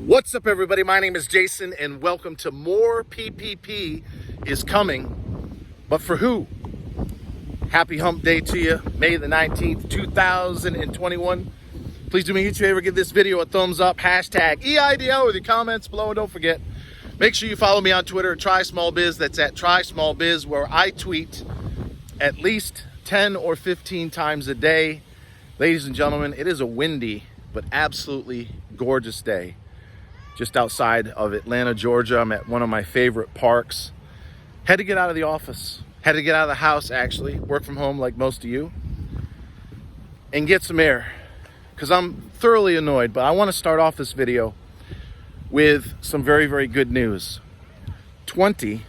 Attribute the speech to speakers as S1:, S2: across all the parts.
S1: What's up, everybody? My name is Jason, and welcome to More PPP is Coming. But for who? Happy hump day to you, May the 19th, 2021. Please do me a huge favor, give this video a thumbs up, hashtag Eidl with your comments below, and don't forget, make sure you follow me on Twitter at TrySmallBiz. That's at TrySmallBiz, where I tweet at least 10 or 15 times a day. Ladies and gentlemen, it is a windy but absolutely gorgeous day just outside of Atlanta, Georgia. I'm at one of my favorite parks. Had to get out of the office, had to get out of the house, actually, work from home like most of you, and get some air, because I'm thoroughly annoyed. But I want to start off this video with some very, very good news. 20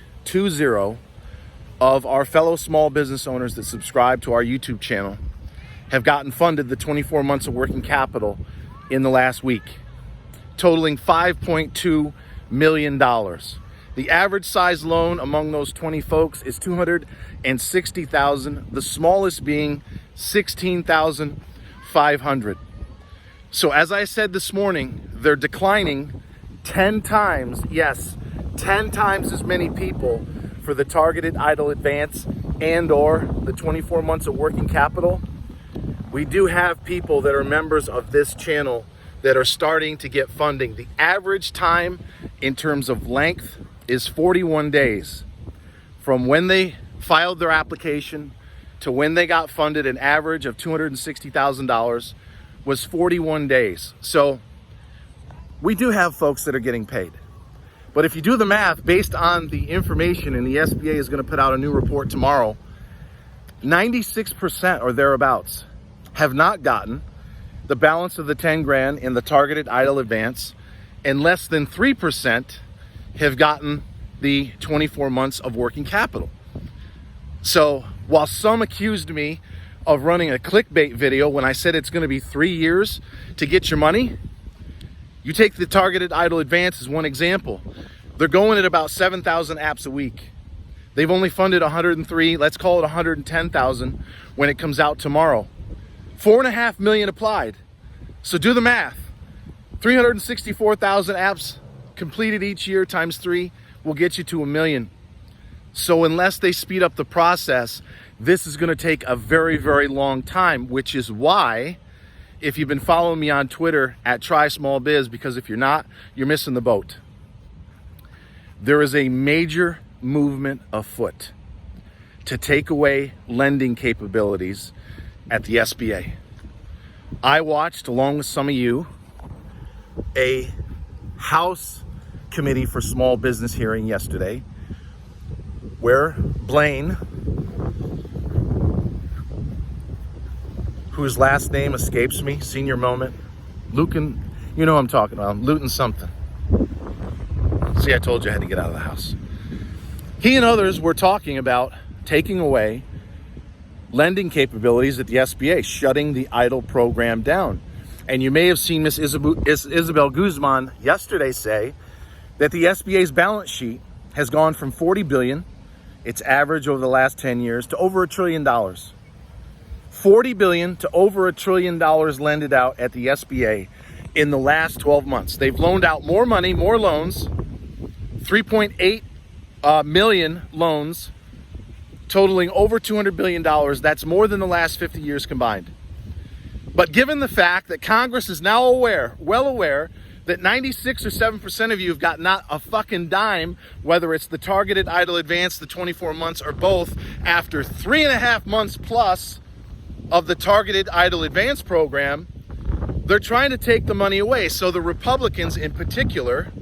S1: of our fellow small business owners that subscribe to our YouTube channel have gotten funded the 24 months of working capital in the last week, totaling $5.2 million. The average size loan among those 20 folks is $260,000, the smallest being $16,500. So as I said this morning, they're declining 10 times, yes, 10 times as many people for the targeted Eidl advance and or the 24 months of working capital. We do have people that are members of this channel that are starting to get funding. The average time in terms of length is 41 days. From when they filed their application to when they got funded, an average of $260,000 was 41 days. So we do have folks that are getting paid. But if you do the math based on the information, and the SBA is going to put out a new report tomorrow, 96% or thereabouts have not gotten the balance of the 10 grand in the targeted Eidl advance, and less than 3% have gotten the 24 months of working capital. So while some accused me of running a clickbait video when I said it's going to be 3 years to get your money, you take the targeted Eidl advance as one example. They're going at about 7,000 apps a week. They've only funded 103, let's call it 110,000 when it comes out tomorrow. 4.5 million applied. So do the math. 364,000 apps completed each year times 3 will get you to 1 million. So unless they speed up the process, this is going to take a very, very long time, which is why, if you've been following me on Twitter at TrySmallBiz, because if you're not, you're missing the boat. There is a major movement afoot to take away lending capabilities at the SBA. I watched, along with some of you, a House Committee for Small Business hearing yesterday, where Blaine, whose last name escapes me, senior moment, Lucan, you know what I'm talking about, Luton something. See, I told you I had to get out of the house. He and others were talking about taking away lending capabilities at the SBA, shutting the Eidl program down. And you may have seen Miss Isabel Guzman yesterday say that the SBA's balance sheet has gone from $40 billion, its average over the last 10 years, to over $1 trillion. $40 billion to over $1 trillion lended out at the SBA in the last 12 months. They've loaned out more money, more loans, 3.8 million loans, totaling over $200 billion. That's more than the last 50 years combined. But given the fact that Congress is now well aware, that 96 or 7% of you have got not a fucking dime, whether it's the targeted Eidl advance, the 24 months, or both, after 3.5 months plus of the targeted Eidl advance program, they're trying to take the money away. So the Republicans in particular,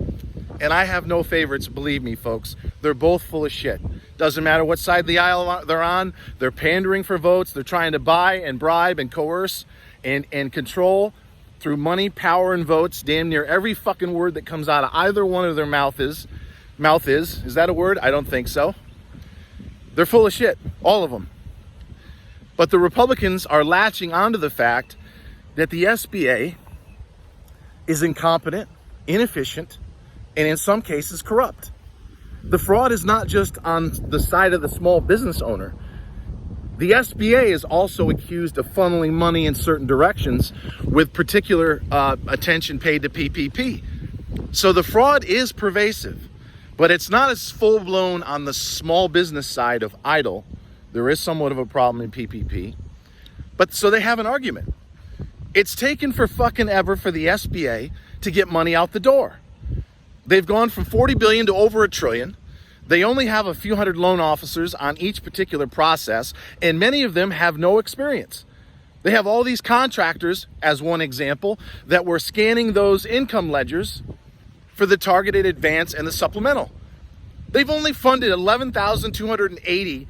S1: and I have no favorites, believe me, folks, they're both full of shit. Doesn't matter what side of the aisle they're on, they're pandering for votes, they're trying to buy and bribe and coerce and control through money, power, and votes. Damn near every fucking word that comes out of either one of their mouth is that a word? I don't think so. They're full of shit, all of them. But the Republicans are latching onto the fact that the SBA is incompetent, inefficient, and in some cases corrupt. The fraud is not just on the side of the small business owner. The SBA is also accused of funneling money in certain directions with particular attention paid to PPP. So the fraud is pervasive, but it's not as full-blown on the small business side of Eidl. There is somewhat of a problem in PPP. But so they have an argument. It's taken for fucking ever for the SBA to get money out the door. They've gone from 40 billion to over $1 trillion. They only have a few hundred loan officers on each particular process, and many of them have no experience. They have all these contractors, as one example, that were scanning those income ledgers for the targeted advance and the supplemental. They've only funded 11,280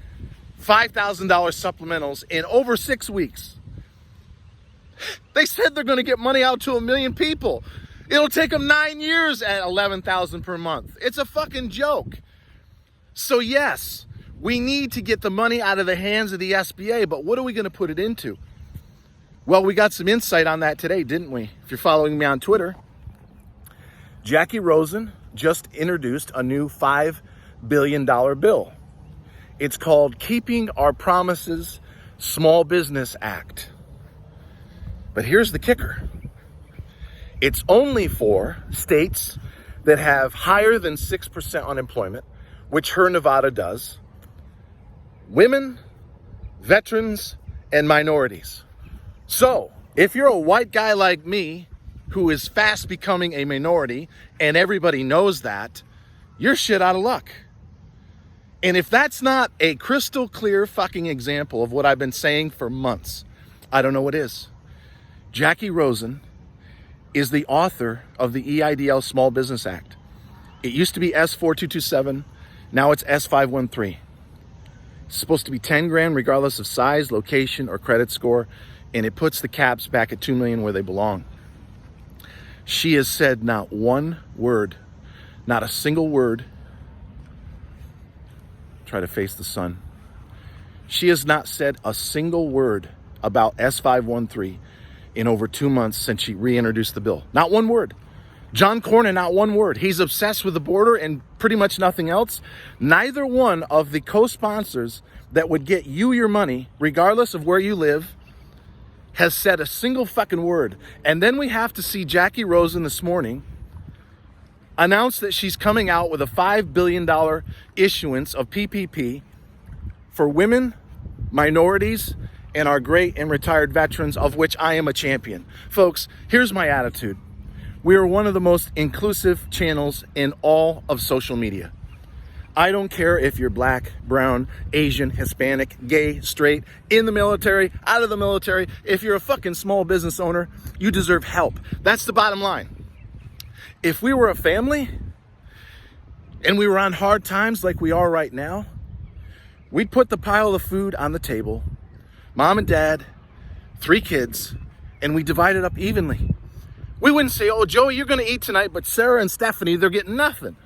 S1: $5,000 supplementals in over 6 weeks. They said they're going to get money out to 1 million people. It'll take them 9 years at 11,000 per month. It's a fucking joke. So yes, we need to get the money out of the hands of the SBA, but what are we going to put it into? Well, we got some insight on that today, didn't we? If you're following me on Twitter, JACKY ROSEN just introduced a new $5 billion bill. It's called Keeping Our Promises Small Business Act. But here's the kicker. It's only for states that have higher than 6% unemployment, which her Nevada does, women, veterans, and minorities. So if you're a white guy like me who is fast becoming a minority and everybody knows that, you're shit out of luck. And if that's not a crystal clear fucking example of what I've been saying for months, I don't know what is. JACKY ROSEN is the author of the EIDL Small Business Act. It used to be S4227, now it's S513. It's supposed to be 10 grand regardless of size, location, or credit score, and it puts the caps back at 2 million where they belong. She has said not one word, not a single word. Try to face the sun. She has not said a single word about S513 in over 2 months since she reintroduced the bill. Not one word. John Cornyn, not one word. He's obsessed with the border and pretty much nothing else. Neither one of the co-sponsors that would get you your money, regardless of where you live, has said a single fucking word. And then we have to see JACKY ROSEN this morning announce that she's coming out with a $5 billion issuance of PPP for women, minorities, and our great and retired veterans, of which I am a champion. Folks, here's my attitude. We are one of the most inclusive channels in all of social media. I don't care if you're black, brown, Asian, Hispanic, gay, straight, in the military, out of the military. If you're a fucking small business owner, you deserve help. That's the bottom line. If we were a family and we were on hard times like we are right now, we'd put the pile of food on the table, mom and dad, 3 kids, and we divide it up evenly. We wouldn't say, oh, Joey, you're going to eat tonight, but Sarah and Stephanie, they're getting nothing.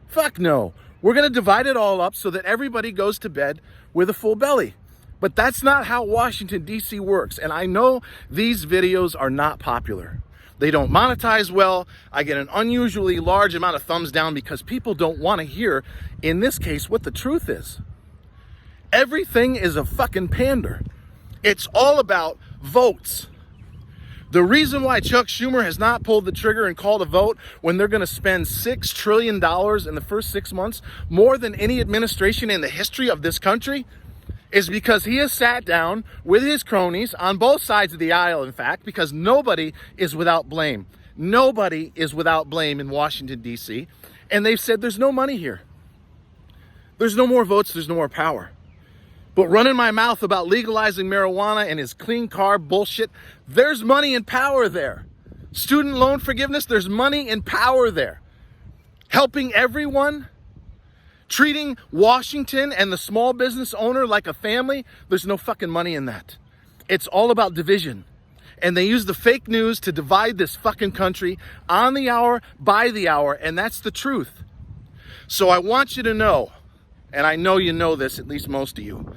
S1: Fuck no. We're going to divide it all up so that everybody goes to bed with a full belly. But that's not how Washington, D.C. works. And I know these videos are not popular. They don't monetize well. I get an unusually large amount of thumbs down because people don't want to hear, in this case, what the truth is. Everything is a fucking pander. It's all about votes. The reason why Chuck Schumer has not pulled the trigger and called a vote when they're going to spend $6 trillion in the first 6 months, more than any administration in the history of this country, is because he has sat down with his cronies on both sides of the aisle, in fact, because nobody is without blame. Nobody is without blame in Washington, D.C. And they've said there's no money here. There's no more votes, there's no more power. But running my mouth about legalizing marijuana and his clean carb bullshit, there's money and power there. Student loan forgiveness, there's money and power there. Helping everyone, treating Washington and the small business owner like a family, there's no fucking money in that. It's all about division. And they use the fake news to divide this fucking country on the hour, by the hour, and that's the truth. So I want you to know, and I know you know this, at least most of you,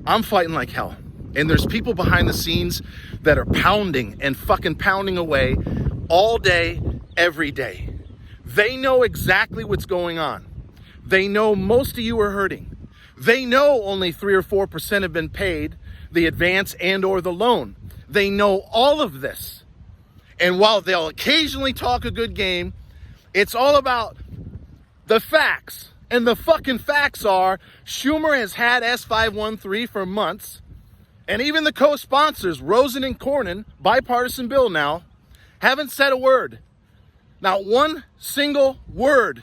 S1: I'm fighting like hell. And there's people behind the scenes that are pounding and fucking pounding away all day, every day. They know exactly what's going on. They know most of you are hurting. They know only 3 or 4% have been paid, the advance and or the loan. They know all of this. And while they'll occasionally talk a good game, It's all about the facts. And the fucking facts are Schumer has had S513 for months. And even the co-sponsors, Rosen and Cornyn, bipartisan bill now, haven't said a word. Not one single word.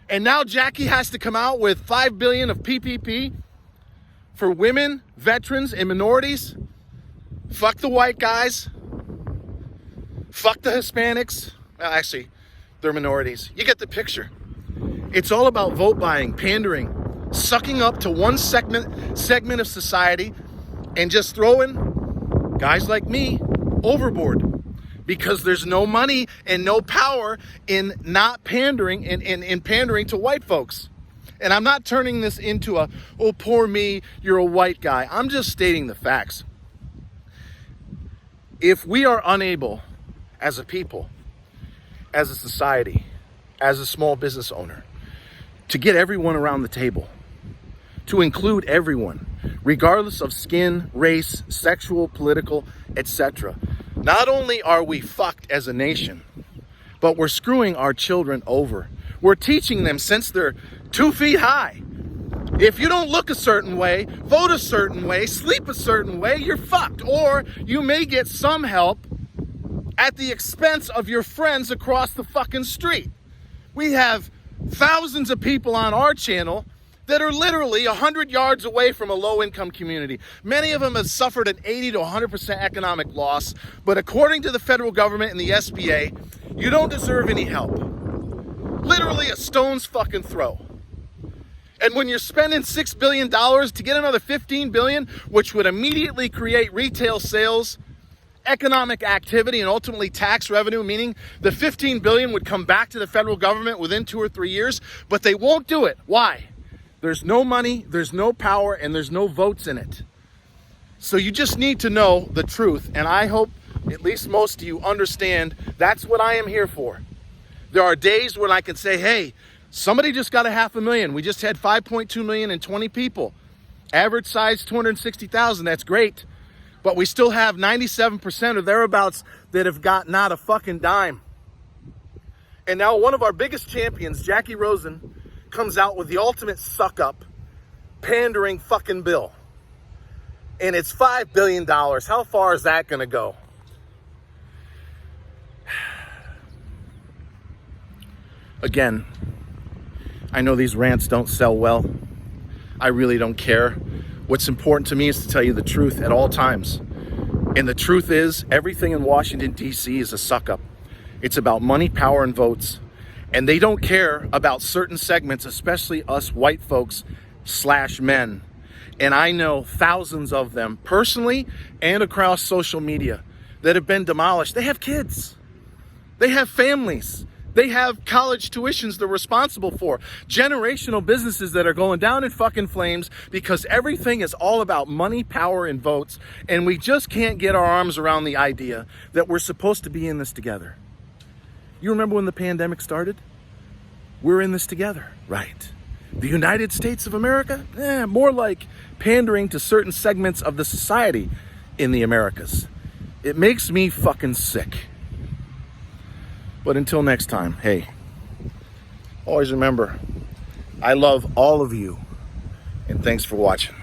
S1: And now JACKY has to come out with $5 billion of PPP for women, veterans, and minorities. Fuck the white guys. Fuck the Hispanics. Well, actually, they're minorities. You get the picture. It's all about vote buying, pandering, sucking up to one segment of society and just throwing guys like me overboard. Because there's no money and no power in not pandering and in pandering to white folks. And I'm not turning this into a, oh, poor me, you're a white guy. I'm just stating the facts. If we are unable as a people, as a society, as a small business owner, to get everyone around the table, to include everyone, regardless of skin, race, sexual, political, etc., not only are we fucked as a nation, but we're screwing our children over. We're teaching them since they're 2 feet high. If you don't look a certain way, vote a certain way, sleep a certain way, you're fucked. Or you may get some help at the expense of your friends across the fucking street. We have thousands of people on our channel that are literally 100 yards away from a low-income community. Many of them have suffered an 80 to 100% economic loss, but according to the federal government and the SBA, you don't deserve any help. Literally a stone's fucking throw. And when you're spending $6 billion to get another $15 billion, which would immediately create retail sales, economic activity, and ultimately tax revenue, meaning the $15 billion would come back to the federal government within 2 or 3 years, but they won't do it. Why? There's no money, there's no power, and there's no votes in it. So you just need to know the truth, and I hope at least most of you understand that's what I am here for. There are days when I can say, hey, somebody just got a $500,000. We just had 5.2 million and 20 people. Average size 260,000, that's great. But we still have 97% or thereabouts that have got not a fucking dime. And now one of our biggest champions, JACKY ROSEN, comes out with the ultimate suck-up, pandering fucking bill. And it's $5 billion. How far is that going to go? Again, I know these rants don't sell well. I really don't care. What's important to me is to tell you the truth at all times. And the truth is, everything in Washington, D.C. is a suck-up. It's about money, power, and votes. And they don't care about certain segments, especially us white folks / men. And I know thousands of them personally and across social media that have been demolished. They have kids. They have families. They have college tuitions they're responsible for. Generational businesses that are going down in fucking flames because everything is all about money, power, and votes. And we just can't get our arms around the idea that we're supposed to be in this together. You remember when the pandemic started? We're in this together, right? The United States of America? More like pandering to certain segments of the society in the Americas. It makes me fucking sick. But until next time, hey, always remember, I love all of you, and thanks for watching.